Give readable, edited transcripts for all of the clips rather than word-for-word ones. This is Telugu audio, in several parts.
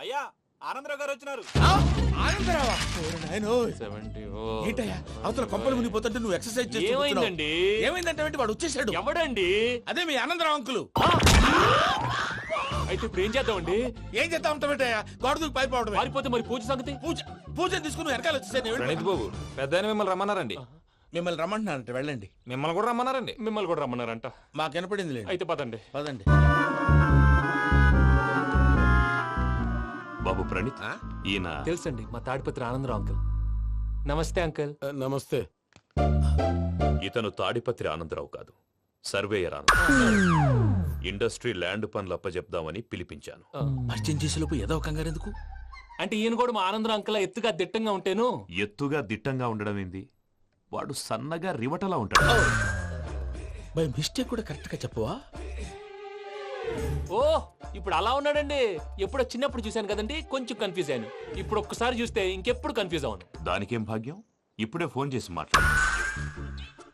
అయ్యా ఆనందరావు గారు వచ్చినారు. ఆనందరావా? ఏంటయ్యా అవతల కొంపలు మునిగిపోతుంటే నువ్వు ఎక్సర్సైజ్ చేస్తున్నావు? ఏమైందంటే వాడు వచ్చేసాడు. ఎవడండి? అదే మీ ఆనందరావు అంకులు. అయితే ఇప్పుడు ఏం చేద్దామండి? ఏం చేస్తా ఉంటావేటయ్యా? గోడ దూకి పైపోవడం. పారిపోతే మరి పూజ సంగతి? పూజ తీసుకుని వెనకాల వచ్చేసాను. ప్రణీత్ బాబు పెద్ద మిమ్మల్ని రమ్మన్నారండి. మిమ్మల్ని రమ్మంటున్నారంట, వెళ్ళండి. మిమ్మల్ని కూడా రమ్మన్నారండి. మిమ్మల్ని కూడా రమ్మన్నారంట. మాకు వినపడింది లేదు. అయితే పదండి. పదండి. బాబు ప్రణీత్, ఈయన తెలుసండి, మా తాడిపత్రి ఆనందరావు అంకుల్. నమస్తే అంకుల్. నమస్తే. ఇతను తాడిపత్రి ఆనందరావు కాదు, సర్వేయర్ ఆనందరావు. ఇండస్ట్రీ ల్యాండ్ పనులు అప్పజెప్దామని పిలిపించాను. పరిచయం చేసేలోపు ఏదో కంగారు ఎందుకు? అంటే ఈయన కూడా మా ఆనందరావు అంకుల్ ఎత్తుగా దిట్టంగా ఉంటేను. ఎత్తుగా దిట్టంగా ఉండడం ఏంది? వాడు సన్నగా రివటలా ఉంటాడు. బై మిస్టేక్ కూడా కరెక్ట్ గా చెప్పవా? ఓ ఇప్పుడు అలా ఉన్నాడండి. ఎప్పుడో చిన్నప్పుడు చూశాను కదండి, కొంచెం కన్ఫ్యూజ్ అయ్యాను. ఇప్పుడు ఒక్కసారి చూస్తే ఇంకెప్పుడు కన్ఫ్యూజ్ అవ్వను. దానికేం భాగ్యం, ఇప్పుడే ఫోన్ చేసి మాట్లాడు.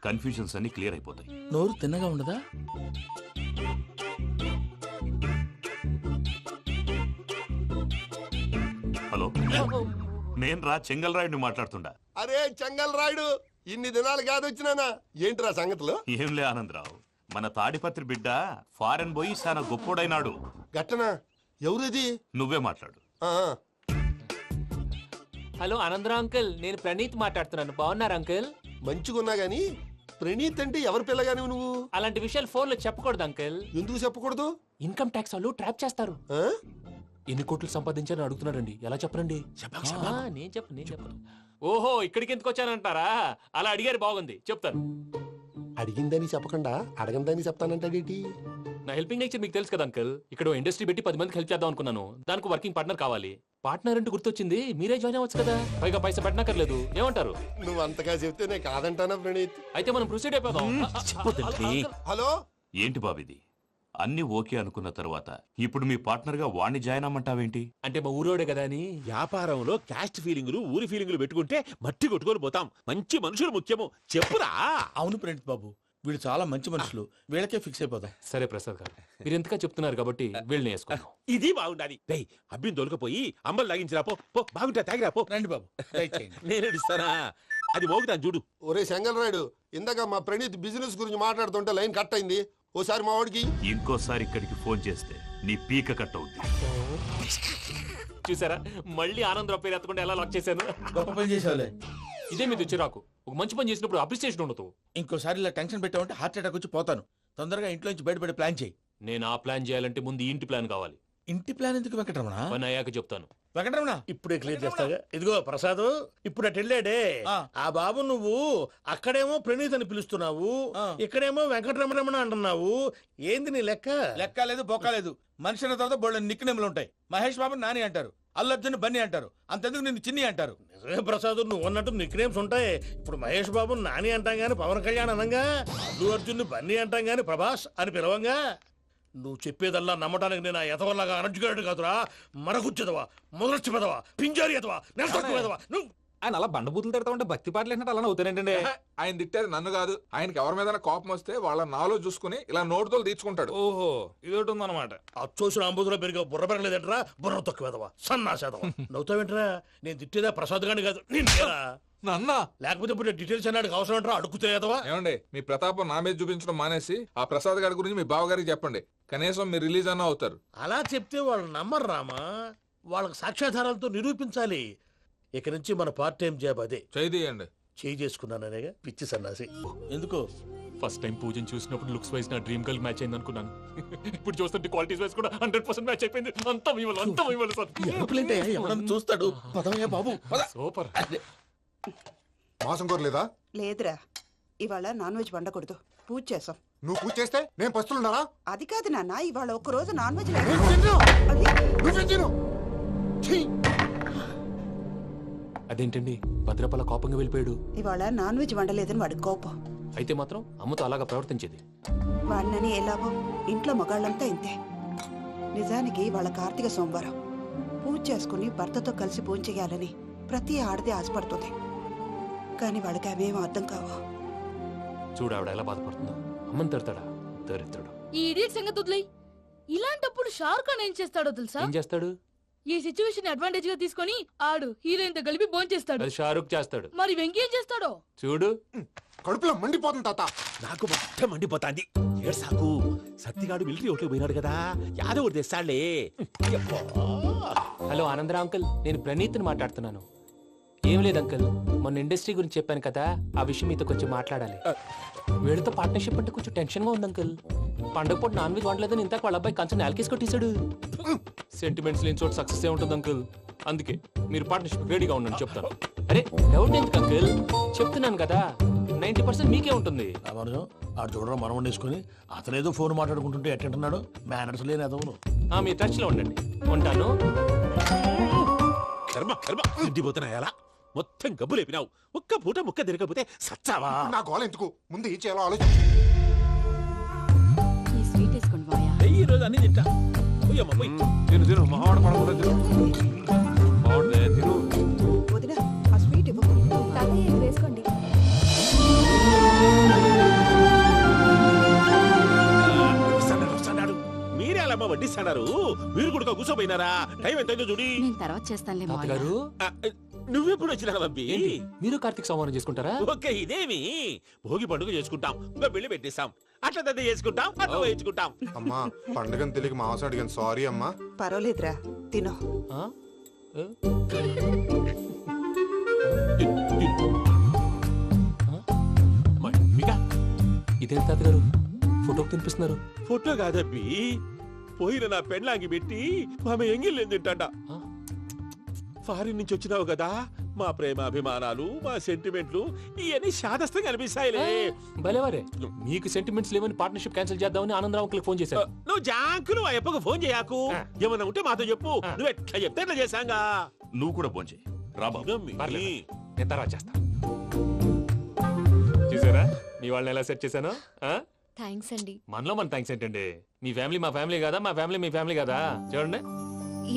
కన్ఫ్యూజన్స్ అన్ని క్లియర్ అయిపోతాయి. నోరు తిన్నగా ఉండదా? హలో, నేను రా చెంగల్ రాయుడిని మాట్లాడుతుండా. అరే చెంగల్ రాయుడు, ఇన్ని దినాలు కాదు వచ్చినానా? ఏంట్రా సంగతులు? ఏంలే ఆనందరావు, మన తాడిపత్రి బిడ్డ ఫారెన్ పోయి చాలా గొప్పోడైనాడు. గట్టనా? ఎవరిది? నువ్వే మాట్లాడు. హలో ఆనందరావు అంకుల్, నేను ప్రణీత్ మాట్లాడుతున్నాను. బాగున్నారు అంకుల్? మంచిగున్నా గాని ప్రణీత్ అంటే ఎవరి పిల్లగాని నువ్వు? అలాంటి విషయాలు ఫోన్ లో చెప్పకూడదు అంకుల్. ఎందుకు చెప్పకూడదు? ఇన్కమ్ ట్యాక్స్ వాళ్ళు ట్రాప్ చేస్తారు. ఆ? ఎన్ని కోట్లు సంపాదించాలని అడుగుతున్నాడండి. ఎలా చెప్పరండి? నేను చెప్పను. ఓహో, ఇక్కడికి ఎందుకు వచ్చానంటారా? అలా అడిగారు, బాగుంది, చెప్తాను. అడిగిందని చెప్పకుండా అడగందని చెప్తానంటాడేటి? నా హెల్పింగ్ నేచర్ మీకు తెలుసు కదా అంకుల్. ఇక్కడ ఇండస్ట్రీ పెట్టి 10 మందికి హెల్ప్ చేద్దాం అనుకున్నాను. దానికి వర్కింగ్ పార్ట్నర్ కావాలి. పార్ట్నర్ అంటే గుర్తొచ్చింది, మీరే జాయిన్ అవ్వచ్చు కదా. పైగా పైసా పెట్టనక్కర్లేదు. ఏమంటారు? నువ్వు అంతగా చెప్తే నేను కాదంటానా ప్రణీత్? అయితే మనం ప్రొసీడ్ అయిపోదాం. హలో, ఏంటి బాబిది? అన్ని ఓకే అనుకున్న తర్వాత ఇప్పుడు మీ పార్ట్నర్ గా వాణ్ణి జాయిన్ అమ్మంటావేంటి? అంటే మా ఊరోడే కదా అని. వ్యాపారంలో క్యాస్ట్ ఫీలింగులు ఊరి ఫీలింగులు పెట్టుకుంటే మట్టి కొట్టుకొని పోతాం. మంచి మనుషులు ముఖ్యము. చెప్పురా. అవును ప్రణీత్ బాబు, వీళ్ళు చాలా మంచి మనుషులు. వీళ్ళకే ఫిక్స్ అయిపోతాం. సరే ప్రసాద్ గారు, మీరు ఎంతగా చెప్తున్నారు కాబట్టి వీళ్ళని వేసుకున్నాం. ఇది బాగుండాలి. డై అబ్బిని దొలకపోయి అమ్మలు లాగించిరా పో. పో బాగుంటా, తాగిరా పో. రండి బాబు, దయచేయండి. నేను ఇస్తానా? అది మోగుతాను చూడు. ఒరే చెంగల్ రాయుడు, ఇందాక మా ప్రణీత్ బిజినెస్ గురించి మాట్లాడుతుంటే లైన్ కట్ అయింది. ఓసారి మా వాడికి ఇంకోసారి ఇక్కడికి ఫోన్ చేస్తే నీ పీక కట్ అవుద్ది. చూసారా, మళ్ళీ ఆనందరావు పేరు ఎత్తకుండా ఎలా లాక్ చేశాను. గొప్ప పని చేసేవాళ్ళే. ఇదే మీద చిరాకు. ఒక మంచి పని చేసినప్పుడు అప్రిసియేషన్ ఉండదు. ఇంకోసారి ఇలా టెన్షన్ పెట్టామంటే హార్ట్ అటాక్ వచ్చి పోతాను. తొందరగా ఇంట్లో నుంచి బయటపడే ప్లాన్ చేయి. నేను ఆ ప్లాన్ చేయాలంటే ముందు ఇంటి ప్లాన్ కావాలి. ఇంటి ప్లాన్ ఎందుకు వెంకటరమణ? పని అయ్యాక చెప్తాను. వెంకటరమణ ఇప్పుడే క్లియర్ చేస్తాగా. ఇదిగో ప్రసాద్, ఇప్పుడు అటు వెళ్ళాడే ఆ బాబు, నువ్వు అక్కడేమో ప్రణీత్ అని పిలుస్తున్నావు, ఇక్కడేమో వెంకటరమణ అంటున్నావు. ఏంది నీ లెక్క? లెక్క లేదు, బొక్క లేదు. మనిషి అన్న తర్వాత బోళ్ళ నిక్నెములు ఉంటాయి. మహేష్ బాబు నాని అంటారు, అల్లు అర్జున్ బన్నీ అంటారు, అంతెందుకు నిన్ను చిన్ని అంటారు. నిజమే ప్రసాద్, నువ్వు అన్నట్టు నిక్ నేమ్స్ ఉంటాయి. ఇప్పుడు మహేష్ బాబు నాని అంటాం గాని పవన్ కళ్యాణ్ అనంగా, అల్లు అర్జున్ బన్నీ అంటాం గాని ప్రభాస్ అని పిలవంగా. నువ్వు చెప్పేదల్లా నమ్మటానికి నేను ఎతవల్లాగా అనర్జుకేటెడ్ కాదురా. మరగుచ్చదవా, మొదలచ్చి పెదవా, పింజారి ఎదవా, నెలసొక్కు పెదవా. నువ్వు ఆయన అలా బండబూతులు తిడతా ఉంటే భక్తి పాటలు ఏంటంటే అలా అవుతానంటే. ఆయన తిట్టేది నన్ను కాదు, ఆయనకి ఎవరి మీద కోపం వస్తే వాళ్ళ నాలో చూసుకుని ఇలా నోటుతో తీర్చుకుంటాడు. ఓహో, ఇదొకటి ఉందన్నమాట. అచ్చోసిన అంబుధులో పెరిగా బుర్ర పెరగలేదంటరా. బుర్ర తొక్కు వెదవా, సన్నాసేదవా. నవ్వుతావేంట్రా? నేను తిట్టేదా ప్రసాద్ గాని కాదు, నిన్నేరా. నన్నా? లేకపోతే ఇప్పుడు డీటెయిల్స్ అన్నాడు అవసరం అంటారా? అడుగుతాయేదవా? ఏమండి, మీ ప్రతాపం నా మీద చూపించడం మానేసి ఆ ప్రసాద్ గారి గురించి మీ బావగారికి చెప్పండి. కనీసం మీరు రిలీజ్ అన్న అవుతారు. అలా చెప్తే వాళ్ళు నమ్మరు రామా. వాళ్ళకి సాక్ష్యాధారాలతో నిరూపించాలి. ఇక నుంచి మన పార్ట్ టైం జాబ్ అదే. చేయండి. చేయి చేసుకున్నాననేగా పిచ్చి సన్నాసి. ఎందుకు? ఫస్ట్ టైం పూజను చూసినప్పుడు లుక్స్ వైజ్ నా డ్రీమ్ గర్ల్ మ్యాచ్ అయింది అనుకున్నాను. ఇప్పుడు చూస్తుంటే క్వాలిటీస్ వైజ్ కూడా 100% మ్యాచ్ అయిపోయింది. అంతా మీ వల్ల సార్. ఎవడన్నా చూస్తాడు. పదవయ్యా బాబు, పద. సూపర్. మాసం కోరలేదా? లేదురా, ఇవాళ నాన్ వెజ్ వండకూడదు. పూజ చేసాం. నువ్వు పూజ చేస్తే నేను పస్తులున్నారా? అది కాదు నాన్న, ఇవాళ ఒక్క రోజు నాన్ వెజ్ అదేంటండి భద్రపల కోపంగా వెళ్ళిపోయాడు? ఇవాళ నాన్ వెజ్ వండలేదని వాడి కోపం. అయితే మాత్రం అమ్మతో అలాగా ప్రవర్తించేది. వాడినని ఎలాగో ఇంట్లో మగాళ్ళంతా ఇంతే. నిజానికి వాళ్ళ కార్తీక సోమవారం పూజ చేసుకుని భర్తతో కలిసి పూజ చేయాలని ప్రతి ఆడది ఆశపడుతుంది. కానీ వాడికి అవేమో అర్థం కావు. చూడు ఆవిడ ఎలా బాధపడుతుందో. అమ్మని తిడతాడా? దరిద్రుడు. ఈ ఇడియట్ సంగతి వదిలేయ్. ఇలాంటప్పుడు షారుఖ్ ఖాన్ ఏం చేస్తాడో తెలుసా? ఏం చేస్తాడు? ఈ సిచ్యువేషన్ అడ్వాంటేజ్ గా తీసుకొని ఆడు హీరోయిన్ తో కలిపి భోంచేస్తాడు. అది షారుఖ్ చేస్తాడు. మరి వెంకీ ఏం చేస్తాడో చూడు. కడుపులో మండిపోతుంది తాత. నాకు మొత్తం మండిపోతాంది. ఏడు సాకు సత్తిగాడు మిలిటరీ ఓట్లు పోయినాడు కదా, యాదవ్ ఒకటి తెస్తాడులే. హలో ఆనందరావు అంకుల్, నేను ప్రణీత్ని మాట్లాడుతున్నాను. ఏం లేదు అంకుల్, మొన్న ఇండస్ట్రీ గురించి చెప్పాను కదా, ఆ విషయం మీతో కొంచెం మాట్లాడాలి. వీళ్ళతో పార్ట్నర్షిప్ అంటే కొంచెం టెన్షన్ గా ఉంది అంకుల్. పండగ పూట నాన్ వెజ్ వండలేదని ఇంతకు వాళ్ళ అబ్బాయి కంచెం నేలకేసి కొట్టేశాడు. సెంటిమెంట్స్ లేని చోట సక్సెస్ ఏ ఉంటుంది అంకుల్. అందుకే మీరు పార్ట్నర్షిప్ రెడీగా ఉండండి చెప్తాను. అరే డౌట్ ఎందుకు అంకుల్, చెప్తున్నాను కదా 90% మీకే ఉంటుంది. రామానుజం ఆడు చూడడం మనం వండేసుకుని అతనేదో ఫోన్ మాట్లాడుకుంటుంటే ఎట్టంటున్నాడు. మేనర్స్ లేని అదవును. మీరు టచ్ లో ఉండండి. ఉంటాను. కర్మ కర్మ తిండిపోతున్నాయాలా, మొత్తం గబ్బు లేపినావు. ఒక్క పూట ముక్క తిరగకపోతే సచ్చావా? నా గోల ఎందుకు, ముందు ఈ చేయాలో ఆలోచించు. ఈ స్వీట్ వేసుకోండి బాయా. ఈ రోజు అన్ని తింటా. పోయమ్మ పోయి. తిను తిను మహావాడ పడకుండా తిను. బాగుండే తిను. వదిన ఆ స్వీట్ ఇవ్వకు. వేసుకోండి. వస్తాడు. మీరే అలా వడ్డిస్తాడారు, మీరు కూడా కూర్చోపోయినారా? టైం ఎంతైందో చూడి. నేను తర్వాత చేస్తానులే తాతగారు ఆ, నువ్వెప్పుడు వచ్చినా బంబి? ఏంటి మీరు కార్తీక్ సంహారం చేసుకుంటారా? ఓకే, ఇదేమి భోగి పండుగ చేసుకుంటాం, ఇంకా బిల్లు పెట్టేస్తాం, అట్లా దద్ద చేసుకుంటాం, అట్లా వేయించుకుంటాం. అమ్మా పండుగని తెలియక మాంసం అడిగాను, సారీ అమ్మా. పర్వాలేదురా తినో. ఆ? ఏ? మమ్మిగా ఇదేం తాతగారు ఫోటోకి తినిపిస్తున్నారు? ఫోటో కాదబ్బి, పోయిన నా పెళ్ళాంగి పెట్టి ఆమె ఎంగిల్ తింటాడ. ఆ? ఫారిన్ నుంచి వచ్చినావు కదా, మా ప్రేమ అభిమానాలు, మా సెంటిమెంట్లు ఇవన్నీ శాదస్తంగా అనిపిస్తాయిలే. భలేవారే, మీకు సెంటిమెంట్స్ లేవని పార్ట్నర్షిప్ క్యాన్సిల్ చేద్దామని ఆనందరావు అంకుల్ ఫోన్ చేశారు. నువ్వు జాంకులు ఆ అప్పకు ఫోన్ చేయకు. ఏమన్నా ఉంటే మాతో చెప్పు, నువ్వు ఎట్లా చెప్తే ఎట్లా చేశాంగా. నువ్వు కూడా పోంచే రాబాబు. పర్లేదు, నేను తర్వాత చేస్తా. చూసారా మీ వాళ్ళని ఎలా సెట్ చేశాను? థ్యాంక్స్ అండి. మనలో మన థ్యాంక్స్ ఏంటండి, మీ ఫ్యామిలీ మా ఫ్యామిలీ కదా, మా ఫ్యామిలీ మీ ఫ్యామిలీ కదా. చూడండి,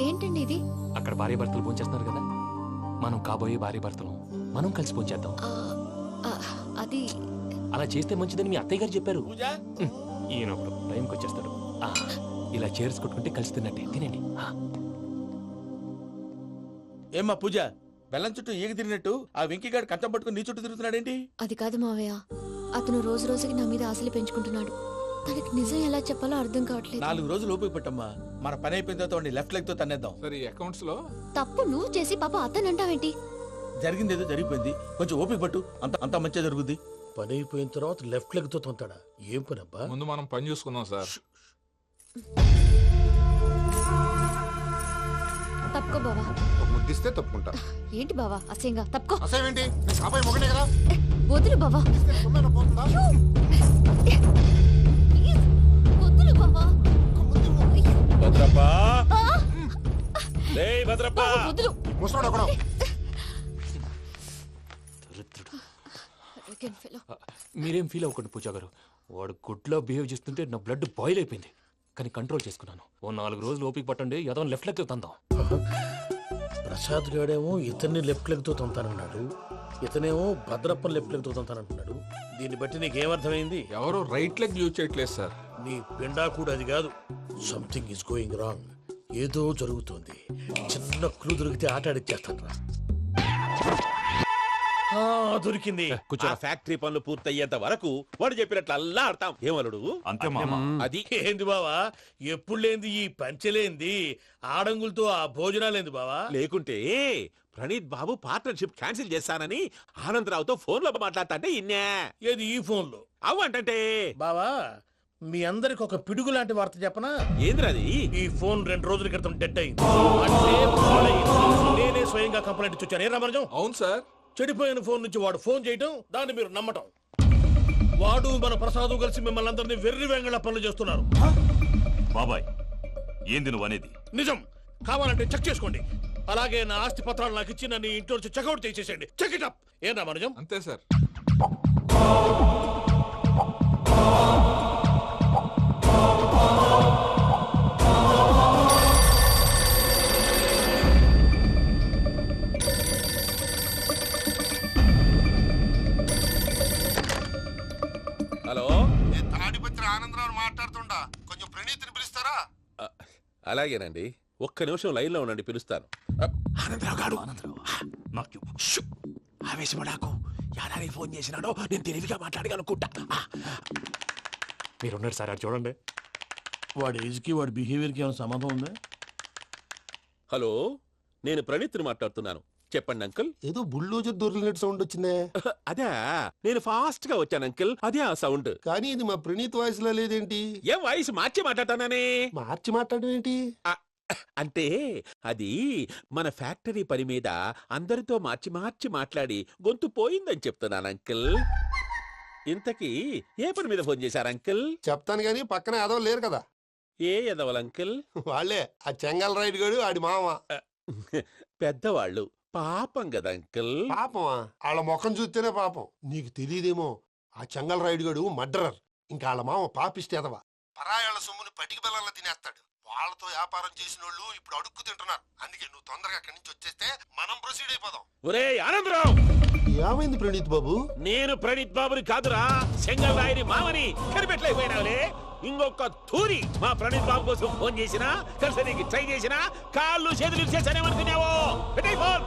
ఏంటండి ఇది? అక్కడ భార్య భర్తలు భోంచేస్తున్నారు కదా, మనం కాబోయే భార్య భర్తలు మనం కలిసి భోంచేద్దాం. అది అలా చేస్తే మంచిదని మీ అత్తయ్య గారు చెప్పారు. పూజ ఈయన ఒకడు టైంకి వచ్చేస్తాడు. ఇలా చేర్స్ కొట్టుకుంటే కలిసి తిన్నట్టే. తినండి. ఏమ్మా పూజ, బెల్లం చుట్టూ ఈగ తిరిగినట్టు ఆ వెంకీగాడు కంచం పట్టుకుని నీ చుట్టూ తిరుగుతున్నాడేంటి? అది కాదు మావయ్య, అతను రోజు రోజుకి నా మీద ఆశలు పెంచుకుంటున్నాడు. తనకి నిజం ఎలా చెప్పాలో అర్థం కావట్లేదు. 4 రోజులు ఓపిక పట్టమ్మా, మన పని అయిపోయిన తర్వాత వాడిని లెఫ్ట్ లెగ్ తో తన్నేద్దాం. సరే అకౌంట్స్ లో తప్పు నువ్వు చేసి పాప అతను అంటావేంటి? జరిగింది ఏదో జరిగిపోయింది, కొంచెం ఓపిక పట్టు, అంతా మంచిగా జరుగుద్ది. పని అయిపోయిన తర్వాత లెఫ్ట్ లెగ్ తో తొంతాడా? ఏం పని అబ్బా? ముందు మనం పని చూసుకుందాం సార్. తప్పుకో బావా. ఒక ముద్దిస్తే తప్పుకుంటా. ఏంటి బావా అసహ్యంగా? తప్పుకో. అసేమేంటి, నేను కాబోయే మొగనే కదా. వదులు బావా. ఇస్తే సొమ్మేనా పోతుందా? ప్లీజ్, వదులు బావా. భద్రప్పా, భద్రప్పా, వదులు. ముసలోడు ఒకడు. Arrogant fellow. మీరేం ఫీల్ అవ్వకండి పూజా గారు, వాడు గుడ్లో బిహేవ్ చేస్తుంటే నా బ్లడ్ బాయిల్ అయిపోయింది. కానీ కంట్రోల్ చేసుకున్నాను. ఓ 4 రోజులు ఓపిక పట్టండి, ఏదో లెఫ్ట్ లెగ్ తందాం. ప్రసాద్ గాడేమో ఇతన్ని లెఫ్ట్ లెగ్ తో తొంతానన్నాడు, ఇతనేమో భద్రప్ప లెఫ్ట్ లెగ్ తో తొంతానంటున్నాడు. దీన్ని బట్టి నీకేమర్థమైంది? ఎవరు రైట్ లెగ్ యూజ్ చేయట్లేదు సార్. నీ పిండా కూడా అది కాదు. Something is going wrong. ఏదో జరుగుతోంది. చిన్న క్లూ దొరికితే ఆట ఆడిచ్చేస్తాను రా. దొరికింది. ఆ ఫ్యాక్టరీ పనులు పూర్తయ్యేంత వరకు వాడు చెప్పినట్లు అల్లా ఆడతాం. ఏమలుడు? అంతే మామ. అది ఏంది బావా, ఎప్పుడు లేంది ఈ పంచలేంది, ఆడంగులతో ఆ భోజనాలేంది బావా? లేకుంటే ప్రణీత్ బాబు పార్ట్నర్షిప్ క్యాన్సిల్ చేస్తానని ఆనందరావుతో ఫోన్ లో మాట్లాడతాంటే ఇన్నే. ఏది ఈ ఫోన్ లో? అవ్వంటే బావా, మీ అందరికి ఒక పిడుగు లాంటి వార్త చెప్పనా? ఏంద్రది? ఈ ఫోన్ 2 రోజుల క్రితం డెడ్ అయింది. అంటే పాడైంది. నేనే స్వయంగా కంప్లైంట్ ఇచ్చి వచ్చాను. ఏ రామరాజం? అవును సార్. చెడిపోయిన ఫోన్ నుంచి వాడు ఫోన్ చేయటం, దాన్ని మీరు నమ్మటం. వాడు మన ప్రసాదు కలిసి మిమ్మల్ని అందరినీ వెర్రి వెంగళ పనులు చేస్తున్నారు. బాబాయ్ ఏంది నువ్వు అనేది? నిజం. కావాలంటే చెక్ చేసుకోండి. అలాగే నా ఆస్తి పత్రాలు నాకు ఇచ్చి నన్ను ఇంట్లో నుంచి చెక్అౌట్ చేసేసేయండి. Check it up. ఏం రామరాజం? అంతే సార్. హలో, నేను తాడిపత్రి ఆనందరావు మాట్లాడుతుండా, కొంచెం ప్రణీతిని పిలుస్తారా? అలాగేనండి, ఒక్క నిమిషం లైన్లో ఉండండి, పిలుస్తాను. ఆనందరావు గాడు నాకు షూ! ఆవేశపడాకు. యాదానికి ఫోన్ చేసినాడో నేను తెలివిగా మాట్లాడగలనుకుంటా. మీరున్నారు సార్, అది చూడండి. వాడి ఏజ్కి వాడి బిహేవియర్కి ఏమైనా సంబంధం ఉందా? హలో, నేను ప్రణీత్ని మాట్లాడుతున్నాను. చెప్పండి అంకుల్. ఏదో బుల్డోజర్ దొరికినట్టు సౌండ్ వచ్చిందే. అదే, నేను ఫాస్ట్ గా వచ్చాను అంకుల్, అదే ఆ సౌండ్. కానీ ఇది మా ప్రణీత్ వాయిస్ లో లేదేంటి? ఏం వాయిస్ మార్చి మాట్లాడతానని? మార్చి మాట్లాడడం ఏంటి? అంటే అది మన ఫ్యాక్టరీ పని మీద అందరితో మార్చి మార్చి మాట్లాడి గొంతు పోయిందని చెప్తున్నాను అంకుల్. ఇంతకీ ఏ పని మీద ఫోన్ చేశారు అంకుల్? చెప్తాను గానీ పక్కన ఏదో లేరు కదా. ఏ ఎదవల్ అంకుల్? వాళ్ళే ఆ చెంగల్ రైడ్ గడు ఆడి మామ. పెద్దవాళ్ళు పాపం కదా అంకుల్. పాపమా? వాళ్ళ ముఖం చూస్తేనే పాపం. నీకు తెలియదేమో, ఆ చెంగల్ రైడ్ గడు మర్డరర్. ఇంకా వాళ్ళ మామ పాపిస్తేదవా. పరాయాళ్ళ సొమ్ముని పటికి బెల్లంలో తినేస్తాడు. వాళ్ళతో వ్యాపారం చేసిన వాళ్ళు ఇప్పుడు అడుక్కు తింటున్నారు. అందుకే నువ్వు తొందరగా అక్కడి నుంచి వచ్చేస్తే మనం ప్రొసీడ్ అయిపోదాం. ఒరే ఆనందరావు! ఏమైంది ప్రణీత్ బాబు? నేను ప్రణీత్ బాబుని కాదురా, సెంగల్ రాయని మామని. కనిపెట్టలేకపోయినావులే. ఇంకొక తూరి మా ప్రణీత్ బాబు కోసం ఫోన్ చేసినా, కలిసి ట్రై చేసినా కాళ్ళు చేతులు చేశానేమనుకున్నావో. పెట్టేయ్ ఫోన్.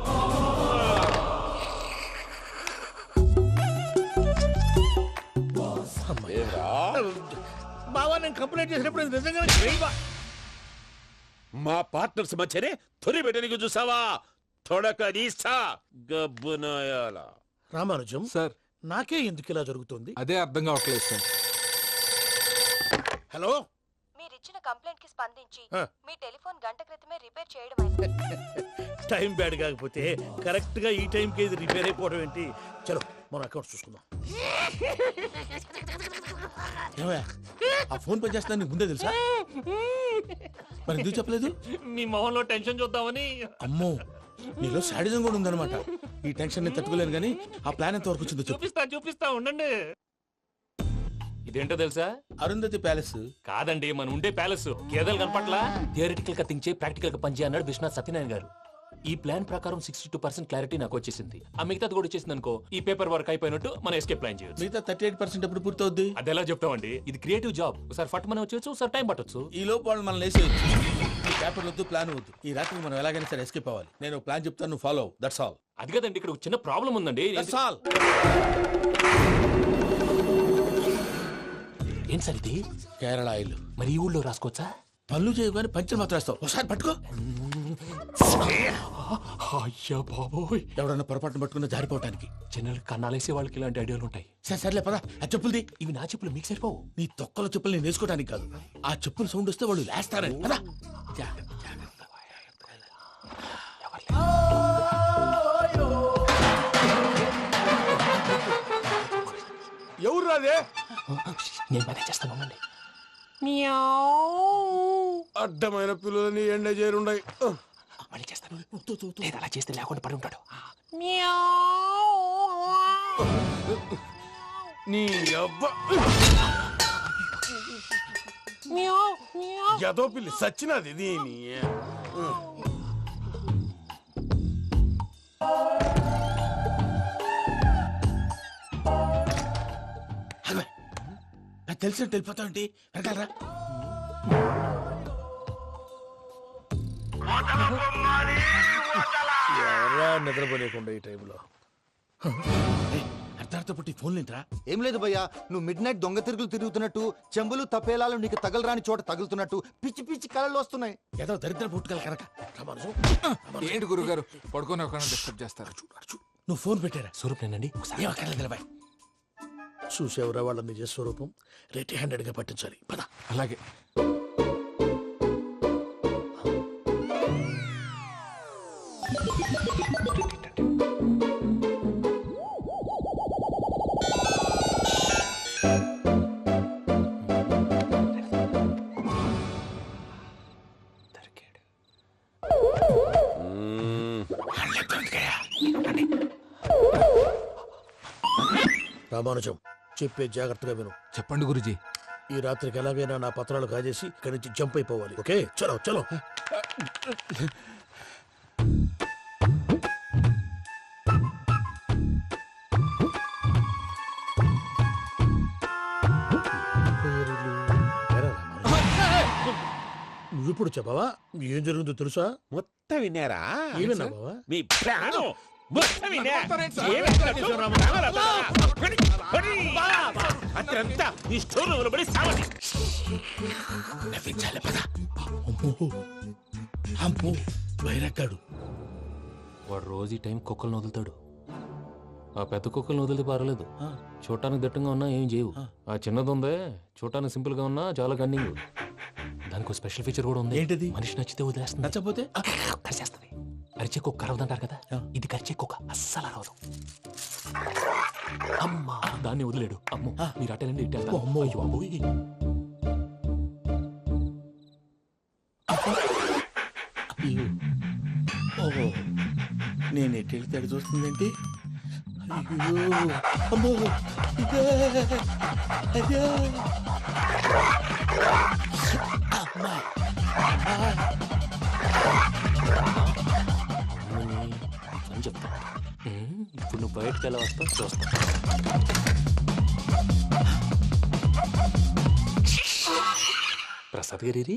బావా, నేను కంప్లైంట్ చేసినప్పుడు ఇది నిజంగానే చేయవా? మా పార్ట్నర్స్ మధ్యనే తొలి పెట్టడానికి చూసావా? తొడక నీస్తా గబ్బునాయాల. రామానుజం సార్ నాకే ఎందుకు ఇలా జరుగుతుంది? అదే అర్థం కావట్లేదు సార్. హలో, మీరిచ్చిన కంప్లైంట్ కి స్పందించి ఆ. మీ టెలిఫోన్ గంట క్రితమే రిపేర్ చేయడం టైం బ్యాడ్ కాకపోతే కరెక్ట్ గా ఈ టైంకి ఇది రిపేర్ అయిపోవడం ఏంటి? చలో మన అకౌంట్ చూసుకుందాం. ఏమయ్యా, ఆ ఫోన్ పని చేస్తున్నా నీకు ముందే తెలుసా? మరి ఎందుకు చెప్పలేదు? మీ మొహంలో టెన్షన్ చూద్దామని. అమ్మో, నీలో శాడిజం కూడా ఉందన్నమాట. ఈ టెన్షన్ నేను తట్టుకోలేను కానీ ఆ ప్లాన్ ఎంత వరకు వచ్చిందో చెప్పు. చూపిస్తా ఉండండి. ఇదేంటో తెలుసా? అరుంధతి ప్యాలెస్ కాదండి, మన ఉండే ప్యాలెస్. గేదెలు కనపట్లా? థియరిటికల్ గా థింక్ చేయి, ప్రాక్టికల్ గా పనిచేయ అన్నాడు విశ్వనాథ్ సత్యనారాయణ గారు. ఈ ప్లాన్ ప్రకారం 62% క్లారిటీ నాకు వచ్చేసింది. ఆ మిగతాది కూడా వచ్చేసింది అనుకో, ఈ పేపర్ వర్క్ అయిపోయినట్టు మనం ఎస్కేప్ ప్లాన్ చేయొచ్చు. మిగతా 38% ఎప్పుడు పూర్తవుద్ది? అది ఎలా చెప్తామండి? ఇది క్రియేటివ్ జాబ్. ఒకసారి ఫట్ మనం వచ్చేచ్చు, ఒకసారి టైం పట్టొచ్చు. ఈ లోపు వాళ్ళు మనం లేసేయచ్చు. ఈ పేపర్ వద్దు, ప్లాన్ వద్దు. ఈ రాత్రి మనం ఎలాగైనా సరే ఎస్కేప్ అవ్వాలి. నేను ప్లాన్ చెప్తాను, నువ్వు ఫాలో. That's all. అది కదండి, ఇక్కడ ఒక చిన్న ప్రాబ్లం ఉందండి. That's all. ఏం సార్ ఇది? కేరళ ఆయిల్. మరి ఈ ఊళ్ళో రాసుకోవచ్చా? పనులు చేయగానే పంచర్ మాత్రం వేస్తావు. ఒకసారి పట్టుకో. అయ్యా బాబోయ్, ఎవడన్నా పొరపాటున పట్టుకున్న జారిపోవటానికి. జనరల్ కన్నాలేసే వాళ్ళకి ఇలాంటి ఐడియాలు ఉంటాయి. సర్లే పదా, ఆ చెప్పులది. ఇవి నా చెప్పులు, మీకు సరిపోవు. నీ తొక్కల చెప్పులు నేను వేసుకోవడానికి కాదు, ఆ చెప్పులు సౌండ్ వస్తే వాళ్ళు లేస్తారని. పదా. ఎవరు రాదే? నేను మేనేజ్ చేస్తాను, ఉండండి. అడ్డమైన పిల్లలని ఎండ చేరుండయి. మళ్ళీ చేస్తాను. లేదు, అలా చేస్తే లేకుండా పడి ఉంటాడు. నీ అబ్బా ఎదో పిల్లి సచ్చినది దీని. నాకు తెలిసినట్టు వెళ్ళిపోతావు ఏంటి? వెనకాలరా. ఎవరా నిద్రపోలేకుండా ఈ టైంలో? అర్ధార్థ పుట్టి ఫోన్ లేంట్రా. ఏం లేదు భయ్యా, నువ్వు మిడ్ నైట్ దొంగ తిరుగులు తిరుగుతున్నట్టు, చెంబులు తపేలాలు నీకు తగలరాని చోట తగులుతున్నట్టు పిచ్చి పిచ్చి కళలు వస్తున్నాయి. ఏదో దరిద్ర పుట్టుకల కనుక. ఏంటి గురుగారు పడుకొని ఒక డిస్టర్బ్ చేస్తారు? నువ్వు ఫోన్ పెట్టారా? స్వరూప్ నేనండి, ఒకసారి. ఏం అక్కర్లేదు నిలబాయ్. చూసేవరా వాళ్ళ నిజ స్వరూపం. రెట్టి హ్యాండెడ్ గా పట్టించాలి. పద. అలాగే. రామానుజం, చెప్పే జాగ్రత్తగా విను. చెప్పండి గురుజీ. ఈ రాత్రికి ఎలాగైనా నా పత్రాలు కాజేసి ఇక్కడి నుంచి జంప్ అయిపోవాలి. ఓకే, చలో చలో. ఇప్పుడు చెప్పవా ఏం జరుగుతుందో తెలుసా? మొత్తం విన్నారా? ఏమన్నా బావా? మీ ప్రాణం మొత్తం విన్నా. అత్రంతా ఈ స్టోర్ రూమ్ లో పడి సావండి. నవ్వించాలి పద. అమ్మో బైరక్కాడు. వాడు రోజు ఈ టైం కుక్కలను వదులుతాడు. ఆ పెద్ద కుక్కలను వదిలితే పర్లేదు, చూడటానికి దట్టంగా ఉన్నా ఏం చేయవు. ఆ చిన్నది ఉందే చూడటానికి సింపుల్ గా ఉన్నా చాలా కన్నింగ్. దానికి ఒక స్పెషల్ ఫీచర్ కూడా ఉంది. ఏంటిది? మనిషి నచ్చితే వదిలేస్తుంది, నచ్చపోతే కరిచేస్తుంది. అరిచే కుక్క అరవదంటారు కదా, ఇది కరిచే కుక్క అస్సలు అరవదు. అమ్మా దాన్ని వదిలేడు. అమ్మో మీరు అటెండి ఇట్టేస్తారు. అమ్మో అయ్యో అబ్బోయ్. ఓహో నేను ఎట్టి తడి చూస్తుందేంటి? అయ్యో అమ్మో అయ్యో అమ్మా అని చెప్తా. ఇప్పుడు నువ్వు బయటకు ఎలా వస్తావు చూస్తా. ప్రసాద్ గారి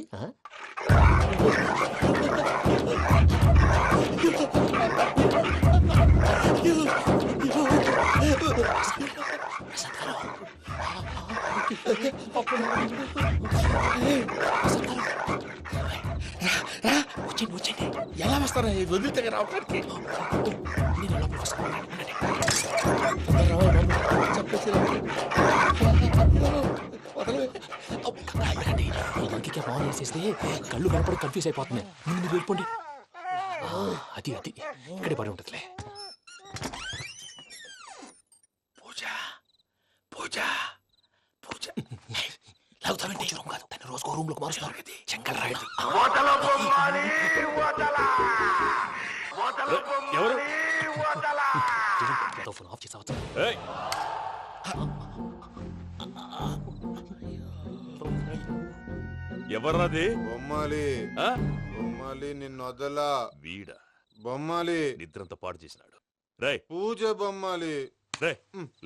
వచ్చండి వచ్చండి. ఎలా వస్తారా వదిలితే రావడానికి? నేను లోపలికి వస్తాను. ఇంకే బాగా వేసేస్తే కళ్ళు కనపడి కన్ఫ్యూజ్ అయిపోతున్నాయి. ముందు మీరు వెళ్ళిపోండి. అది అది ఇక్కడే పడి ఉంటుందిలే. పూజ పూజ పూజ లాగుతామంటే రూమ్ కాదు, తను రోజుకో రూమ్ లోకి మారుస్తున్నారు కదా. చెంగల్ రాయడు. ఎవరు? ఫోన్ ఆఫ్ చేసావచ్చు. ఎవర్రాది? బొమ్మాలి బొమ్మాలి నిన్ను వదలా. వీడ బొమ్మాలి నిద్రంతా పాడు చేసినాడు. రే పూజ బొమ్మాలి. రే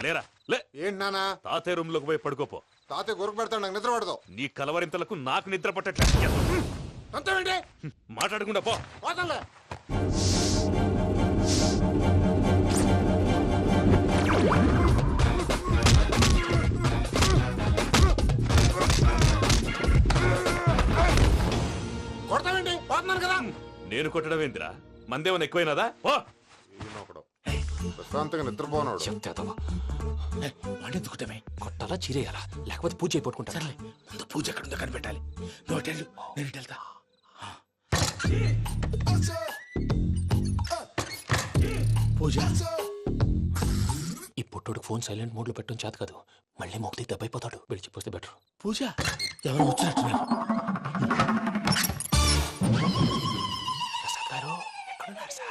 లేరా లే. ఏంటి నానా? తాతయ్య రూమ్ లోకి పోయి పడుకోపో. తాతయ్య గురకు పెడతాడు, నాకు నిద్ర పడతావు. నీ కలవరింతలకు నాకు నిద్ర పట్టట్లేదు. అంతేంటి? మాట్లాడకుండా పో. పోతాలే. కొడతావేంటి? పోతున్నాను కదా. నేను కొట్టడం ఏంటిరా? మందేమన్నా ఎక్కువైనదా? ఓ ప్రశాంతంగా నిద్రపోనాడు. వాడెందుకుంటామే? కొట్టాలా చీరేయాలా లేకపోతే పూజ అయిపోట్టుకుంటా. సర్లే ముందు పూజ ఎక్కడుందో కనిపెట్టాలి. నువ్వు అటెళ్ళు, నేను ఇటు వెళ్తా. పూజ ఈ పొట్టోడికి ఫోన్ సైలెంట్ మోడ్ లో పెట్టడం చేత కాదు. మళ్ళీ మొక్కి దెబ్బైపోతాడు. విడిచిపోతే బెటర్. పూజ ఎవరు వచ్చినట్టున్నారు? ప్రసాద్ గారు ఎక్కడున్నారు సార్?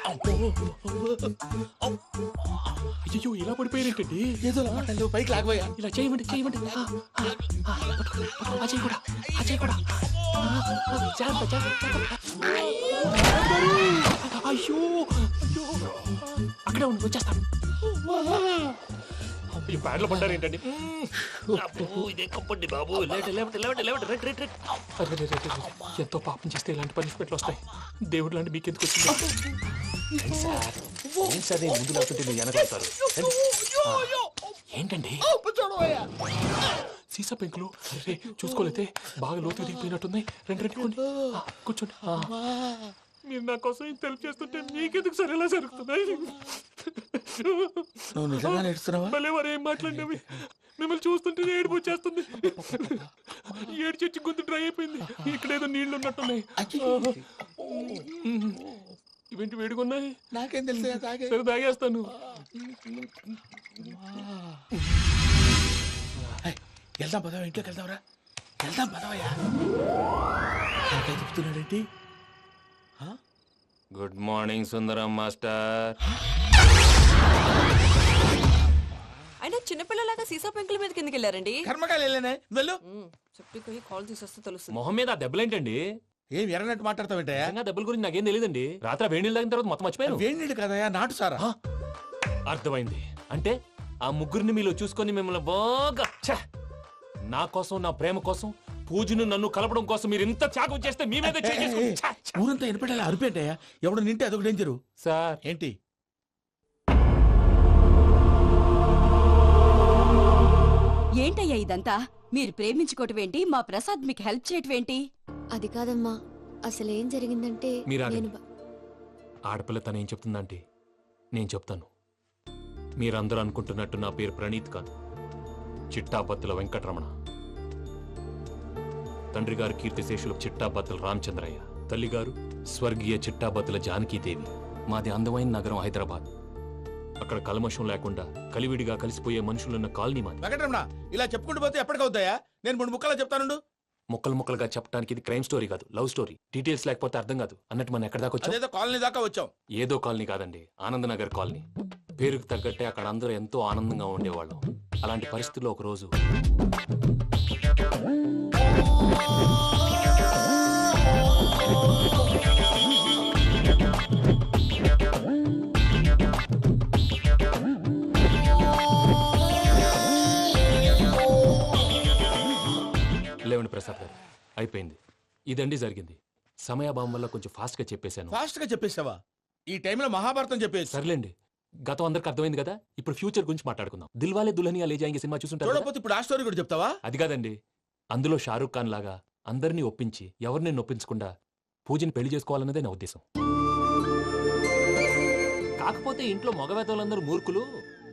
అయ్యో ఇలా పడిపోయినట్టండి. ఏదో మాటలు పైకి లాగబోయా. ఇలా చేయమండి చేయమండి. అజయ్ కూడా అజయ్ కూడా జాగ్రత్త జాగ్రత్త. అయ్యో అయ్యో అక్కడే ఉండి వచ్చేస్తాను. ఈ బ్యాగ్లో పడ్డారు ఏంటండి? ఇదే కప్పండి బాబు. ఎంతో పాపం చేస్తే ఇలాంటి పనిష్మెంట్లు వస్తాయి. దేవుడు లాంటి మీకెందుకు వచ్చింది? సార్ ముందు లేకుంటే మీరు వెనకాడతారు. ఏంటండి సీసా పెంకులు? అరే చూసుకోలేతే బాగా లోతు దిగిపోయినట్టున్నాయి. రెండు రెండు కూర్చోండి. మీరు నా కోసం ఇంత హెల్ప్ చేస్తుంటే మీకెందుకు సరే ఎలా జరుగుతున్నాయి? నువ్వు నిజంగా నేర్చుతున్నావా? మళ్ళీ వారు ఏం మాట్లాడినవి మిమ్మల్ని చూస్తుంటే ఏడుపు వచ్చేస్తుంది. ఏడు చెట్టు గొంతు డ్రై అయిపోయింది. ఇక్కడేదో నీళ్లు ఉన్నట్టున్నాయి. ఇవేంటి వేడుకున్నాయి? నాకేం తెలుసు. సరే తాగేస్తాను. వెళ్దాం పదవా, ఇంట్లోకి వెళ్దాంరా. వెళ్దాం పదవయ్యా. చెప్తున్నాడేంటి? గుడ్ మార్నింగ్ సుందరం మాస్టర్. అయినా చిన్నపిల్లలాగా సీసా పెంకుల మీద కిందకి వెళ్ళారండి. కర్మకాయలు వెళ్ళానే వెళ్ళు. చెప్పి కాల్ తీసేస్తే తెలుస్తుంది. మొహం మీద ఆ దెబ్బలేంటండి? ఏం ఎర్రనట్టు మాట్లాడతావేంటయా? దెబ్బల గురించి నాకేం తెలియదండి. రాత్రి వేడి నీళ్ళు తాగిన తర్వాత మొత్తం మర్చిపోయాను. వేడి నీళ్ళు కదయా, నాటు సారా. అర్థమైంది. అంటే ఆ ముగ్గురిని మీలో చూసుకొని మిమ్మల్ని బాగా నా కోసం నా ప్రేమ కోసం పూజను నన్ను కలపడం కోసం మీరు ఇంత త్యాగం చేస్తే మీ మీద ఊరంతా వినపడేలా అరిపేంటయ్యా ఎవడు నింటే అదొక డేంజరు సార్. ఏంటి ఏంటయ్యా ఇదంతా? మీరు ప్రేమించుకోవటం ఏంటి? మా ప్రసాద్ మీకు హెల్ప్ చేయటం ఏంటి? అది కాదమ్మా, అసలు ఏం జరిగిందంటే మీరు నేను ఆడపిల్ల తనేం చెప్తుందంటే నేను చెప్తాను. మీరందరూ అనుకుంటున్నట్టు నా పేరు ప్రణీత్ కాదు, చిట్టాబత్తుల వెంకటరమణ. తండ్రి గారు కీర్తిశేషులు చిట్టాబత్తుల రామచంద్రయ్య, తల్లిగారు స్వర్గీయ చిట్టాబత్తుల జానకీదేవి. మాది అందమైన నగరం హైదరాబాద్. అక్కడ కల్మషం లేకుండా కలివిడిగా కలిసిపోయే మనుషులున్న కాలనీ మాది. వెంకటరమణ ఇలా చెప్పుకుంటూ పోతే ఎప్పటికవుతాయా? నేను 3 ముక్కలా చెప్తానుండు. ముక్కలు ముక్కలుగా చెప్పడానికి ఇది క్రైమ్ స్టోరీ కాదు, లవ్ స్టోరీ. డీటెయిల్స్ లేకపోతే అర్థం కాదు. అన్నట్టు మనం ఎక్కడ దాకా వచ్చాం? అదేదో కాలనీ దాకా వచ్చాం. ఏదో కాలనీ కాదండి, ఆనందనగర్ కాలనీ. పేరుకు తగ్గట్టే అక్కడ అందరూ ఎంతో ఆనందంగా ఉండేవాళ్ళం. అలాంటి పరిస్థితుల్లో ఒక రోజు లేవండి ప్రసాద్ గారు, అయిపోయింది. ఇదండి జరిగింది. సమయాభావం వల్ల కొంచెం ఫాస్ట్ గా చెప్పేశాను. ఫాస్ట్ గా చెప్పేసావా? ఈ టైంలో మహాభారతం చెప్పేసి. సర్లేండి, గతం అందరికి అర్థమైంది కదా. ఇప్పుడు ఫ్యూచర్ గురించి మాట్లాడుకుందాం. దిల్వాలే దుల్హనియా లే జాయేంగే సినిమా చూసుంటారు. చూడకపోతే ఇప్పుడు ఆ స్టోరీ కూడా చెప్తావా? అది కాదండి, అందులో షారూఖ్ ఖాన్ లాగా అందరినీ ఒప్పించి ఎవరిని నొప్పించకుండా పూజని పెళ్లి చేసుకోవాలన్నదే నా ఉద్దేశం. కాకపోతే ఇంట్లో మగవేతలందరూ మూర్ఖులు,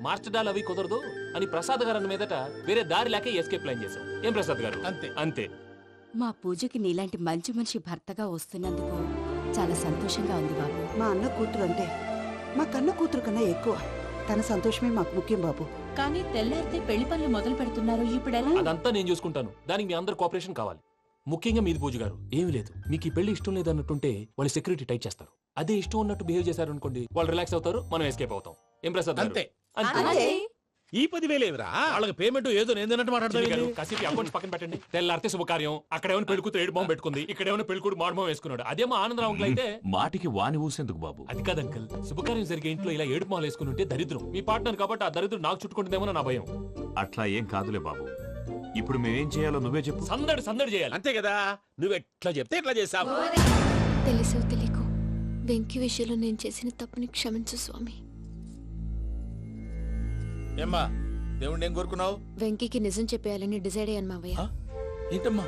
మార్చడాలు అవి కుదరదు అని ప్రసాద్ గారు అన్న మీదట వేరే దారి లేక ఎస్కేప్ ప్లాన్ చేశాం. ఏం ప్రసాద్ గారు? అంతే అంతే. మా పూజకి నీలాంటి మంచి మనిషి భర్తగా వస్తున్నందుకు చాలా సంతోషంగా ఉంది బాబు. మా అన్న కూతురు అంటే మా కన్న కూతురు కన్నా ఎక్కువ. తన సంతోషమే మాకు ముఖ్యం బాబు. కానీ తెల్లారితే పెళ్లి పనులు మొదలు పెడుతున్నారు, ఇప్పుడెలా? అదంతా నేను చూసుకుంటాను. దానికి మీ అందరు కోఆపరేషన్ కావాలి. ముఖ్యంగా మీది పూజ గారు. ఏమీ లేదు, మీకు ఈ పెళ్లి ఇష్టం లేదు అన్నట్టుంటే వాళ్ళు సెక్యూరిటీ టైట్ చేస్తారు. అదే ఇష్టం ఉన్నట్టు బిహేవ్ చేశారు అనుకోండి, వాళ్ళు రిలాక్స్ అవుతారు, మనం ఎస్కేప్ అవుతాం. ఏం ప్రసాద్ గారు? అంతే. అంతే. ఈ 10,000 ఏమిరా? వాళ్ళకి పేమెంట్ ఏదో నేందన్నట్టు చిన్ని గారు, మాట్లాడతాను. కాసేపు అకౌంట్స్ పక్కన పెట్టండి. తెల్లారితే శుభకార్యం. అక్కడ ఏమైనా పెళ్ళికూతురు ఏడు బాంబు పెట్టుకుంది, ఇక్కడ ఏమైనా పెళ్ళికూడు మాడు బాంబు వేసుకున్నాడు. అదేమో ఆనందరావు అంకుల్ అయితే మాటికి వాని ఊసేందుకు బాబు? అది కాదు అంకుల్, శుభకార్యం జరిగే ఇంట్లో ఇలా ఏడు మాలు వేసుకుని ఉంటే దరిద్రం. మీ పార్ట్నర్ కాబట్టి ఆ దరిద్రం నాకు చుట్టుకుంటుందేమో నా భయం. అట్లా ఏం కాదులే బాబు. ఇప్పుడు మేమేం చేయాలో నువ్వే చెప్పు. సందడి సందడి చేయాలి. అంతే కదా, నువ్వు ఎట్లా చెప్తే ఎట్లా చేస్తావు. తెలుసో తెలియకో వెంకీ విషయంలో నేను చేసిన తప్పుని క్షమించు స్వామి. ఏమ్మా దేవుణ్ణి ఏం కోరుకున్నావు? వెంకీకి నిజం చెప్పేయాలని డిసైడ్ అయ్యాను మావయ్య. ఏంటమ్మా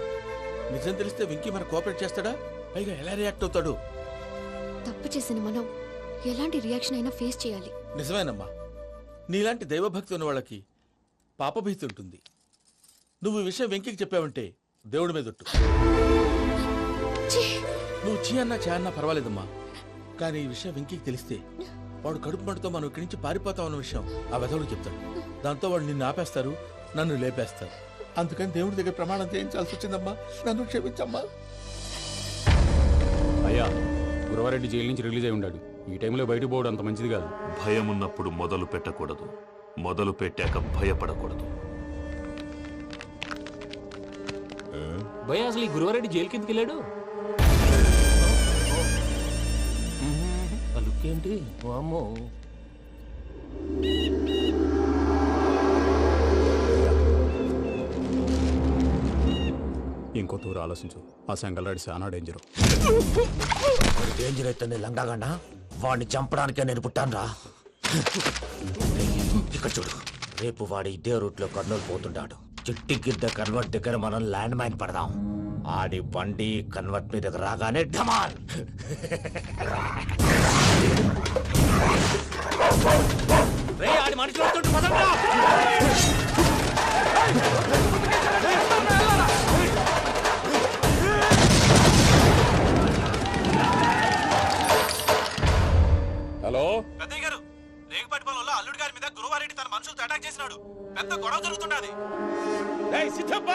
నిజం తెలిస్తే వెంకీ మన కోఆపరేట్ చేస్తాడా? పైగా ఎలా రియాక్ట్ అవుతాడు? తప్పు చేసిన మనం ఎలాంటి రియాక్షన్ అయినా ఫేస్ చేయాలి. నిజమేనమ్మా, నీలాంటి దైవభక్తి ఉన్న వాళ్ళకి పాపభీతి ఉంటుంది. నువ్వు ఈ విషయం వెంకీకి చెప్పావంటే దేవుడి మీద ఒట్టు. నువ్వు చీ అన్నా చే అన్నా పర్వాలేదమ్మా, కానీ ఈ విషయం వెంకీకి తెలిస్తే వాడు కడుపు మంటతో మనం ఇక్కడి నుంచి పారిపోతాం అన్న విషయం ఆ వెధవుడు చెప్తాడు. దాంతో వాడు నిన్ను ఆపేస్తారు, నన్ను లేపేస్తారు. అందుకని దేవుడి దగ్గర ప్రమాణం చేయించాల్సి వచ్చిందమ్మా, నన్ను క్షమించమ్మా. అయ్యా, గురవారెడ్డి జైలు నుంచి రిలీజ్ అయి ఉన్నాడు. ఈ టైంలో బయటకు పోవడం అంత మంచిది కాదు. భయం ఉన్నప్పుడు మొదలు పెట్టకూడదు, మొదలు పెట్టాక భయపడకూడదు. భయ అసలు ఈ గురువారెడ్డి జైలు కిందకి వెళ్ళాడు. ఏంటి వామ్మో. ఇంకో తూరు ఆలోచించు. ఆ సంగల్రాడి చాలా డేంజర్. డేంజర్ అయితే లంగాగండ వాడిని చంపడానికే నేను పుట్టానురా. ఇక్కడ చూడు, రేపు వాడు ఇదే రూట్ లో కర్నూలు పోతుంటాడు. చిట్టి గిద్ద కన్వర్ట్ దగ్గర మనం ల్యాండ్ మైన్ పడదాం. ఆడి బండి కన్వర్ట్ మీద రాగానే ఢమాల్. ఆడి మనుషులు వస్తుంటే పదండ్రా. హలో పెద్దయ్య గారు, రేగుపాటి పొలంలో అల్లుడి గారి మీద గురువారెడ్డి తన మనుషులతో అటాక్ చేసినాడు. పెద్ద గొడవ జరుగుతున్నది. సిద్ధప్ప,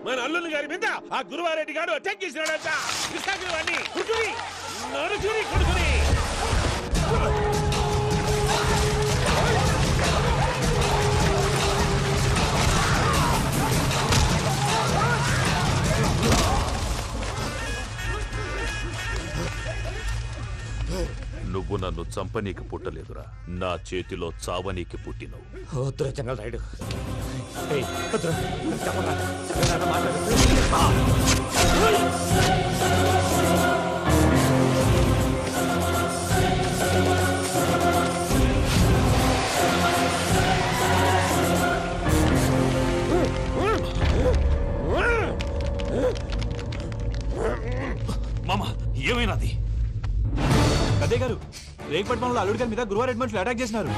మన అల్లుని గారి మీద ఆ గురువారెడ్డి గారు అటాక్ చేసినాడంట. కృష్ణాగిరి కుడుకుని నడుచుని కొడుకుని. నువ్వు నన్ను చంపనీకి పుట్టలేదురా, నా చేతిలో చావనీకి పుట్టినవు. వద్దురా చెంగల్ రైడ్. మామ ఏమైనాది? అదే గారు, రేగపట్నంలో అల్లుడి గారి మీద గురువారెడ్డి మనుషులు అటాక్ చేసినారు.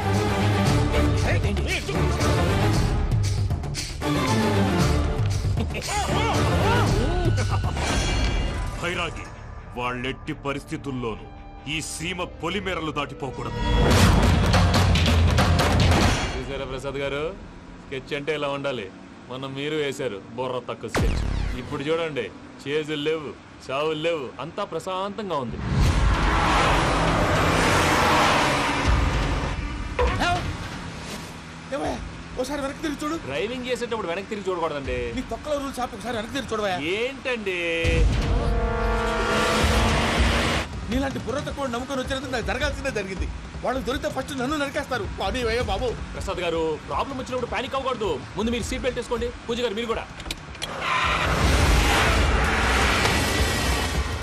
భైరాగి, వాళ్ళెట్టి పరిస్థితుల్లోనూ ఈ సీమ పొలిమేరలు దాటిపోకూడదు. చూసారా ప్రసాద్ గారు, స్కెచ్ అంటే ఇలా ఉండాలి. మొన్న మీరు వేశారు బుర్ర తక్కువ స్కెచ్. ఇప్పుడు చూడండి, చేజులు లేవు, చావులు లేవు, అంతా ప్రశాంతంగా ఉంది. ఒకసారి వెనక్కి తిరిగి చూడు. డ్రైవింగ్ చేసేటప్పుడు వెనక్కి తిరిగి చూడకూడదండి. నీ తొక్కలో రూల్స్ ఆపి ఒకసారి వెనక్కి తిరిగి చూడవా. ఏంటండి నీలాంటి బుర్ర తక్కువ నమ్ముకొని వచ్చినందుకు నాకు జరగాల్సిందే జరిగింది. వాళ్ళు దొరికితే ఫస్ట్ నన్ను నరికేస్తారు. పానీ వయ్యా బాబు. ప్రసాద్ గారు, ప్రాబ్లం వచ్చినప్పుడు పానిక్ అవ్వకూడదు. ముందు మీరు సీట్ బెల్ట్ వేసుకోండి. పూజ గారు మీరు కూడా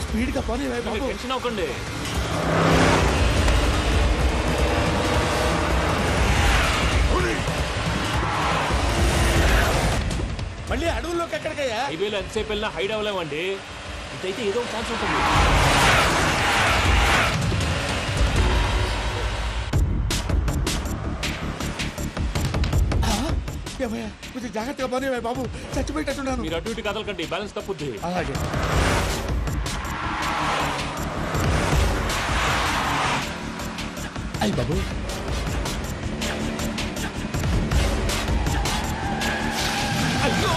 స్పీడ్గా పానీ వయ్యా బాబు. టెన్షన్ అవ్వకండి. మళ్ళీ అడవుల్లోకి ఎక్కడికయ్యా? హైవేలో ఎంతసేపు వెళ్ళినా హైడ్ అవ్వలేమండి. ఇదైతే ఏదో ఒక ఛాన్స్ ఉంటుంది. కొంచెం జాగ్రత్తగా పని బాబు, చచ్చిపోయేటట్టున్నాను. మీరు అటు ఇటు కదలకండి, బ్యాలెన్స్ తప్పుద్ది. అలాగే. అయ్యి బాబు, అయ్యో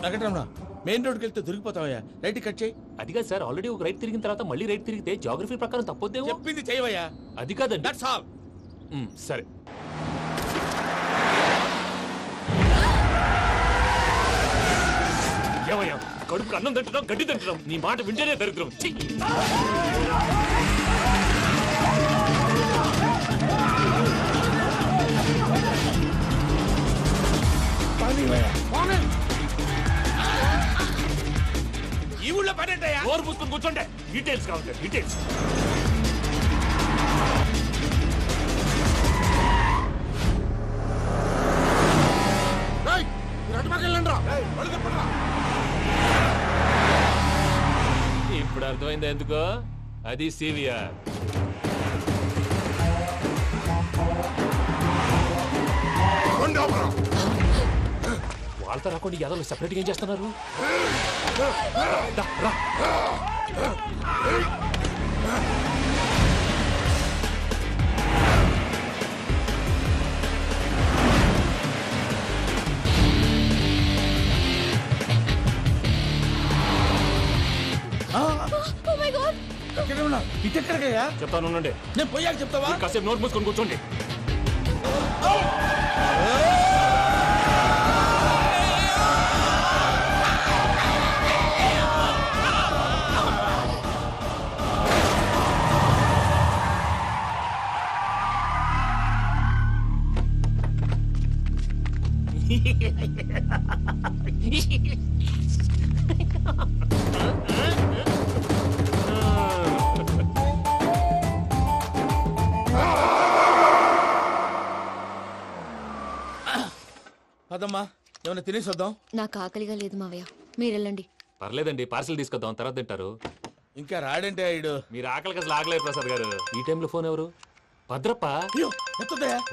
వెంకటరమణ, మెయిన్ రోడ్కి వెళ్తే దొరికిపోతావయ్యా. రైట్ కట్ చేయి. అది కాదు సార్, ఆల్రెడీ ఒక రైట్ తిరిగిన తర్వాత మళ్ళీ రైట్ తిరిగితే జాగ్రఫీ ప్రకారం తప్పొద్దేమో. చెప్పింది చేయవయ్యా. అది కాదండి. That's all. సరే. ఏమయ్యా, కడుపుకు అన్నం తింటున్నాం, గడ్డి తింటున్నాం. నీ మాట వింటేనే దరిద్రం. ఈ ఊళ్ళో పని ఏంటయ్యా? ఓరు పుస్తకం కూర్చోండి. డీటెయిల్స్ కావాలి, డీటెయిల్స్. ఇప్పుడు అర్థమైంది ఎందుకో. అది సివిఆర్. వాళ్ళతో రాకుండా యాదవులు సెపరేట్గా ఏం చేస్తున్నారు? ఇటెక్కడికయ్యా? చెప్తాను ఉండండి. నేను పోయాక చెప్తావా? కాసేపు నోట్ మూసుకొని కూర్చోండి. అదమ్మా, ఏమైనా తినేసి వద్దాం. నాకు ఆకలిగా లేదు మావయ్య, మీరు వెళ్ళండి. పర్లేదండి, పార్సిల్ తీసుకొద్దాం, తర్వాత తింటారు. ఇంకా రాడంటే ఆయుడు. మీరు ఆకలికి అసలు ఆగలేదు ప్రసాద్ గారు. ఈ టైంలో ఫోన్ ఎవరు? భద్రప్ప.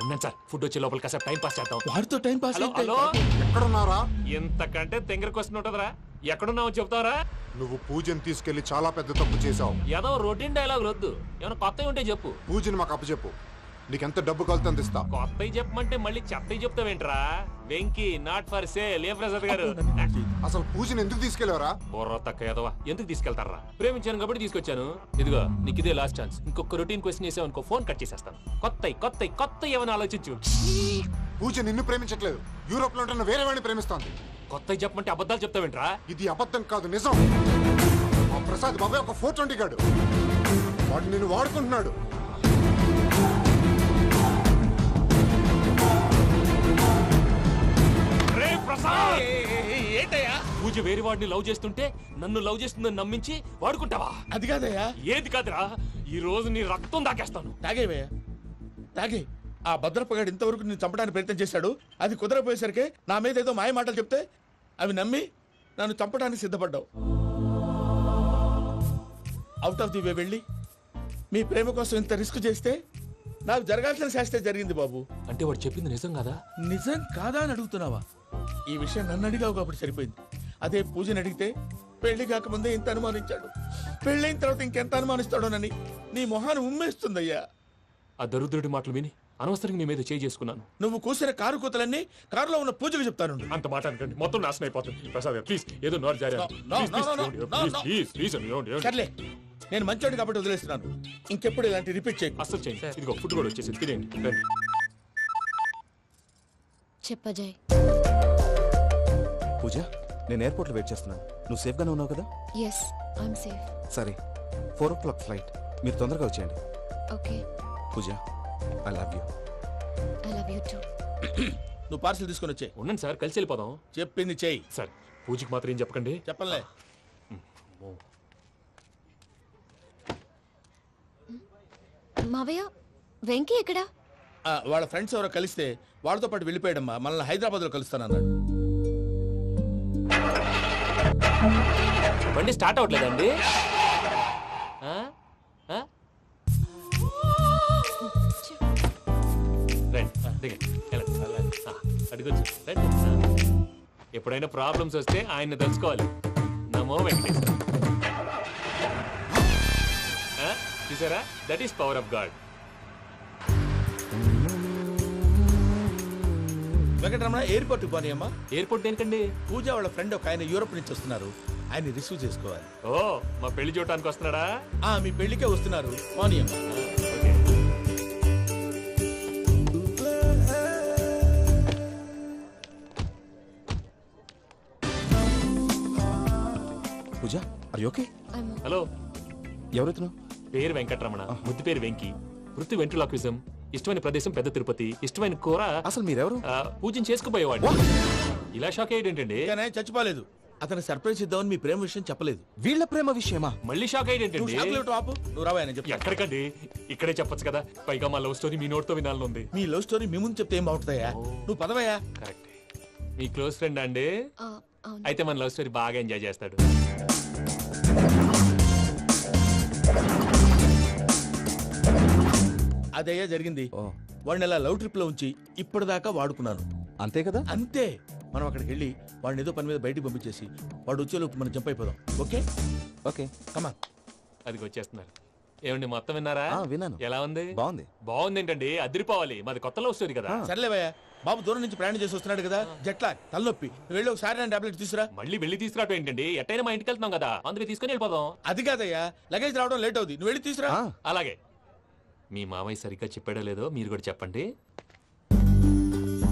ఉన్నాను సార్, ఫుడ్ వచ్చే లోపల కాసేపు టైం పాస్ చేద్దాం. వాడితో టైం పాస్. హలో, ఎక్కడున్నారా? ఇంతకంటే తెంగర క్వశ్చన్ ఉంటుందిరా. ఎక్కడున్నావు చెప్తావరా? నువ్వు పూజని తీసుకెళ్లి చాలా పెద్ద తప్పు చేశావు. ఏదో రొటీన్ డైలాగ్ వద్దు, ఏమైనా కొత్తవి ఉంటే చెప్పు. పూజని మాకు అప్పచెప్పు. నీకెంత డబ్బు కలితే అంత ఇస్తా. కొత్తవి చెప్పమంటే మళ్ళీ చెత్తవి చెప్తావేంట్రా? Venky not for sale. ఏ ప్రసాద్ గారు అసలు పూజని ఎందుకు తీసుకెళ్లేవరా? బుర్ర తక్క ఏదవా, ఎందుకు తీసుకెళ్తారా? ప్రేమించాను కాబట్టి తీసుకొచ్చాను. ఇదిగో నీకు ఇదే లాస్ట్ ఛాన్స్. ఇంకొక రొటీన్ క్వశ్చన్ చేసావు అనుకో, ఫోన్ కట్ చేసేస్తాను. కొత్త ఏమైనా ఆలోచించు. పూజ నిన్ను ప్రేమించట్లేదు, యూరోప్ లో ఉంటున్న వేరే వాడిని ప్రేమిస్తోంది. కొత్తవి చెప్పమంటే అబద్ధాలు చెప్తావేంట్రా? ఇది అబద్ధం కాదు, నిజం. ఆ ప్రసాద్ బాబాయ్ ఒక 420 గాడు, వాడు నిన్ను వాడుకుంటున్నాడు. ఏంటయ్యా పూజ వేరే వాడిని లవ్ చేస్తుంటే నన్ను లవ్ చేస్తుందని నమ్మించి వాడుకుంటావా? అది కాదయ్యా. ఏది కాదురా, ఈ రోజు నీ రక్తం దాకేస్తాను. తాగేవయ్యా, తాగే. ఆ భద్రపగాడు ఇంతవరకు నేను చంపడానికి ప్రయత్నం చేశాడు. అది కుదరపోయేసరికి నా మీద ఏదో మాయ మాటలు చెప్తే అవి నమ్మి నన్ను చంపడానికి సిద్ధపడ్డావు. అవుట్ ఆఫ్ ది వే వెళ్ళి మీ ప్రేమ కోసం ఇంత రిస్క్ చేస్తే నాకు జరగాల్సిన శాస్త్రే జరిగింది బాబు. అంటే వాడు చెప్పింది నిజం కదా? నిజం కాదా అని అడుగుతున్నావా? ఈ విషయం నన్ను అడిగావు కాబట్టి సరిపోయింది. అదే పూజని అడిగితే పెళ్లి కాకముందే ఇంత అనుమానించాడు, పెళ్ళైన తర్వాత ఇంకెంత అనుమానిస్తాడోనని నీ మొహాన్ని ఉమ్మేస్తుందయ్యా. ఆ దరిద్రుడి మాటలు విని అనవసరంగా నీ మీద చేయి చేసుకున్నాను. నువ్వు కూసిన కారు కూతలన్నీ కారులో ఉన్న పూజకు చెప్తాను. అంత మాట అనకండి, మొత్తం నాశనం అయిపోతుంది. ప్రసాద్ గారు ప్లీజ్, ఏదో నోరు జారీ. సర్లే, నేను మంచోడు కాబట్టి వదిలేస్తున్నాను. ఇంకెప్పుడు ఇలాంటి రిపీట్ చేయి. అస్సలు చేయండి. ఇదిగో ఫుడ్ కూడా వచ్చేసి తినేయండి. రండి. చెప్పజాయ్. పూజ, నేను ఎయిర్పోర్ట్లో వెయిట్ చేస్తున్నాను. నువ్వు సేఫ్గానే ఉన్నావు కదా? Yes, I'm safe. సరే, 4 o'clock ఫ్లైట్. మీరు తొందరగా వచ్చేయండి. Okay. Pooja, I love you. I love you too. నువ్వు పార్సల్ తీసుకొని వచ్చే. ఉండండి సార్, కలిసి వెళ్ళిపోదాం. చెప్పింది చెయ్యి. సార్ పూజకి మాత్రం ఏం చెప్పకండి. చెప్పలే. మావయ్య, వెంకీ ఎక్కడా? వాళ్ళ ఫ్రెండ్స్ ఎవరో కలిస్తే వాళ్ళతో పాటు వెళ్ళిపోయాడమ్మా. మనల్ని హైదరాబాద్ లో కలుస్తానన్నాడు. బండి స్టార్ట్ అవ్వట్లేదండి. అడిగొచ్చు. ఎప్పుడైనా ప్రాబ్లమ్స్ వస్తే ఆయన్ని తెలుసుకోవాలి. నమో వెంకటేశ్వర. చూసారా, that is power of God. Venkataramana, airport పోనీ అమ్మా. ఎయిర్పోర్ట్ దేనికండి? పూజ వాళ్ళ ఫ్రెండ్ ఒక ఆయన యూరోప్ నుంచి వస్తున్నారు, ఆయన రిసీవ్ చేసుకోవాలి. ఓ, మా పెళ్లి చూడటానికి వస్తున్నాడా? మీ పెళ్లికే వస్తున్నారు. పోనీ అమ్మా. పూజ, ఆర్ యు ఓకే? హలో, ఎవరైతును? పేరు వెంకటరమణ, ముద్దు పేరు వెంకీ, వృత్తి వెంట్రులాక్విజం, ఇష్టమైన ప్రదేశం పెద్ద తిరుపతి, ఇష్టమైన కూర. అసలు మీరెవరు? పూజను చేసుకుపోయేవాడు. ఇలా షాక్ అయ్యేటండి. చచ్చిపోలేదు. అతను సర్ప్రైజ్ ఇద్దామని మీ ప్రేమ విషయం చెప్పలేదు. వీళ్ళ ప్రేమ విషయమా? మళ్ళీ షాక్ అయ్యేటండి. నువ్వు రావా అని చెప్పి. ఎక్కడికండి, ఇక్కడే చెప్పొచ్చు కదా. పైగా మా లవ్ స్టోరీ మీ నోట్తో వినాలని ఉంది. మీ లవ్ స్టోరీ మీ ముందు చెప్తే ఏం బాగుంటుందయ్యా? నువ్వు పదవయ్యా. కరెక్ట్. మీ క్లోజ్ ఫ్రెండ్ అండి? అయితే మన లవ్ స్టోరీ బాగా ఎంజాయ్ చేస్తాడు. అదయ్యా జరిగింది. వాడిని అలా లవ్ ట్రిప్ లో ఉంచి ఇప్పటిదాకా వాడుకున్నాను. అంతే కదా? అంతే. మనం అక్కడికి వెళ్ళి వాడిని ఏదో పని మీద బయటికి పంపించేసి వాడు వచ్చేలోపు మనం జంప్ అయిపోదాం. ఓకే ఓకే, కమా. అది వచ్చేస్తున్నారు. ఏమండి, మొత్తం విన్నారా? విన్నాను. ఎలా ఉంది? బాగుంది. బాగుంది ఏంటండి, అదిరిపోవాలి. మాది కొత్త లవ్ స్టోరీ కదా. సర్లేవయ్యా, బాబు దూరం నుంచి ప్రయాణం చేసి వస్తున్నాడు కదా, జట్లా తలనొప్పి. వెళ్ళి ఒకసారి టాబ్లెట్ తీసుకురా. మళ్ళీ వెళ్ళి తీసుకురావటం ఏంటండి? ఎట్టైనా మా ఇంటికి వెళ్తున్నాం కదా, అందుకే తీసుకుని వెళ్ళిపోదాం. అది కాదయ్యా, లగేజ్ రావడం లేట్ అవుతుంది. నువ్వు వెళ్ళి తీసుకురా. అలాగే. మీ మామయ్య సరిగ్గా చెప్పాడో లేదో మీరు కూడా చెప్పండి.